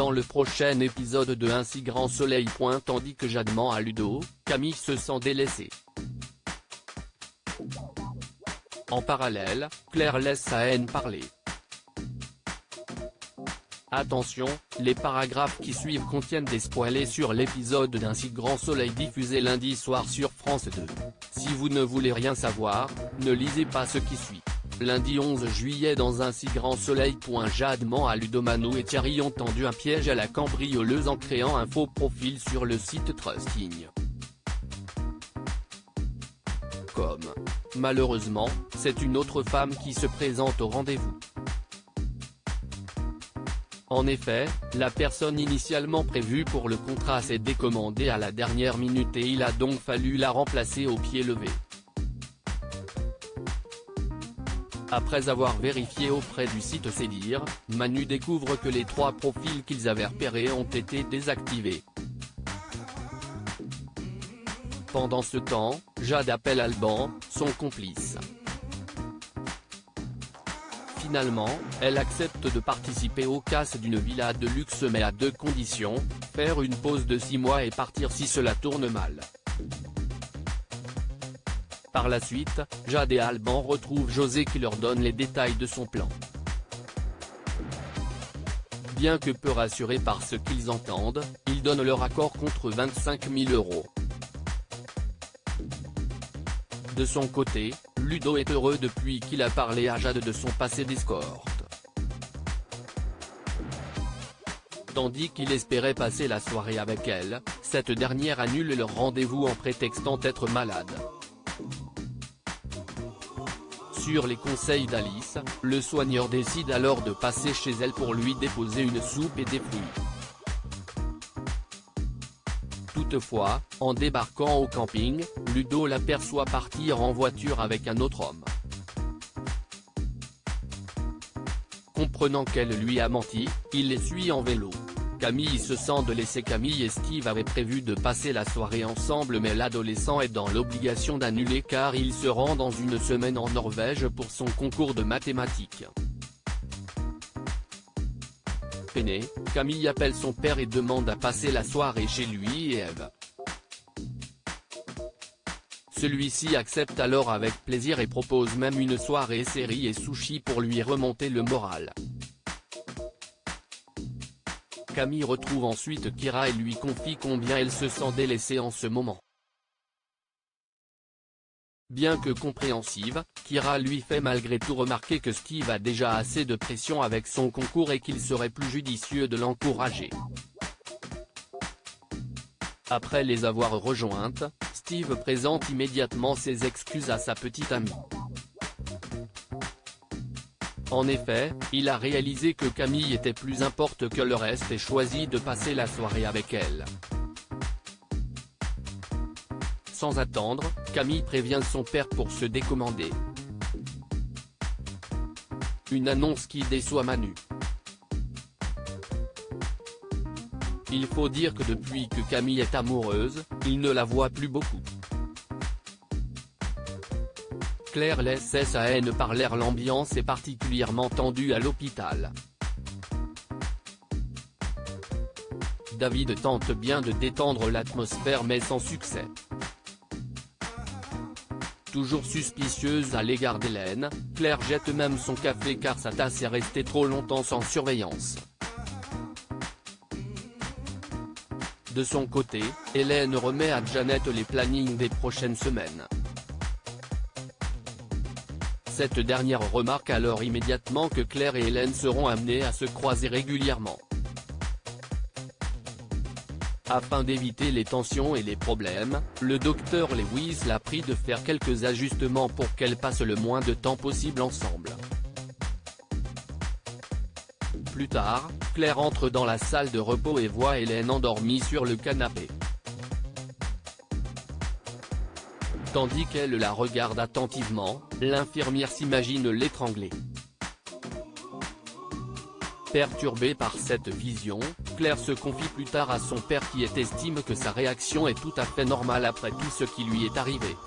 dans le prochain épisode de Un si grand soleil. Tandis que Jade ment à Ludo, Camille se sent délaissée. En parallèle, Claire laisse sa haine parler. Attention, les paragraphes qui suivent contiennent des spoilers sur l'épisode d'Un si grand soleil diffusé lundi soir sur France 2. Si vous ne voulez rien savoir, ne lisez pas ce qui suit. Lundi 11 juillet dans Un si grand soleil. Jade ment à Ludo. Mano et Thierry ont tendu un piège à la cambrioleuse en créant un faux profil sur le site Trusting. Malheureusement, c'est une autre femme qui se présente au rendez-vous. En effet, la personne initialement prévue pour le contrat s'est décommandée à la dernière minute et il a donc fallu la remplacer au pied levé. Après avoir vérifié auprès du site C'est Dire, Manu découvre que les 3 profils qu'ils avaient repérés ont été désactivés. Pendant ce temps, Jade appelle Alban, son complice. Finalement, elle accepte de participer aux casses d'une villa de luxe mais à 2 conditions, faire une pause de 6 mois et partir si cela tourne mal. Par la suite, Jade et Alban retrouvent José qui leur donne les détails de son plan. Bien que peu rassurés par ce qu'ils entendent, ils donnent leur accord contre 25 000 €. De son côté, Ludo est heureux depuis qu'il a parlé à Jade de son passé d'escorte. Tandis qu'il espérait passer la soirée avec elle, cette dernière annule leur rendez-vous en prétextant être malade. Sur les conseils d'Alice, le soigneur décide alors de passer chez elle pour lui déposer une soupe et des fruits. Toutefois, en débarquant au camping, Ludo l'aperçoit partir en voiture avec un autre homme. Comprenant qu'elle lui a menti, il les suit en vélo. Camille se sent de laisser. Camille et Steve avaient prévu de passer la soirée ensemble mais l'adolescent est dans l'obligation d'annuler car il se rend dans une semaine en Norvège pour son concours de mathématiques. Peinée, Camille appelle son père et demande à passer la soirée chez lui et Eve. Celui-ci accepte alors avec plaisir et propose même une soirée série et sushi pour lui remonter le moral. Camille retrouve ensuite Kira et lui confie combien elle se sent délaissée en ce moment. Bien que compréhensive, Kira lui fait malgré tout remarquer que Steve a déjà assez de pression avec son concours et qu'il serait plus judicieux de l'encourager. Après les avoir rejointes, Steve présente immédiatement ses excuses à sa petite amie. En effet, il a réalisé que Camille était plus importante que le reste et choisit de passer la soirée avec elle. Sans attendre, Camille prévient son père pour se décommander. Une annonce qui déçoit Manu. Il faut dire que depuis que Camille est amoureuse, il ne la voit plus beaucoup. Claire laisse sa haine parler. L'ambiance est particulièrement tendue à l'hôpital. David tente bien de détendre l'atmosphère mais sans succès. Toujours suspicieuse à l'égard d'Hélène, Claire jette même son café car sa tasse est restée trop longtemps sans surveillance. De son côté, Hélène remet à Janet les plannings des prochaines semaines. Cette dernière remarque alors immédiatement que Claire et Hélène seront amenées à se croiser régulièrement. Afin d'éviter les tensions et les problèmes, le docteur Lewis l'a pris de faire quelques ajustements pour qu'elles passent le moins de temps possible ensemble. Plus tard, Claire entre dans la salle de repos et voit Hélène endormie sur le canapé. Tandis qu'elle la regarde attentivement, l'infirmière s'imagine l'étrangler. Perturbée par cette vision, Claire se confie plus tard à son père qui estime que sa réaction est tout à fait normale après tout ce qui lui est arrivé.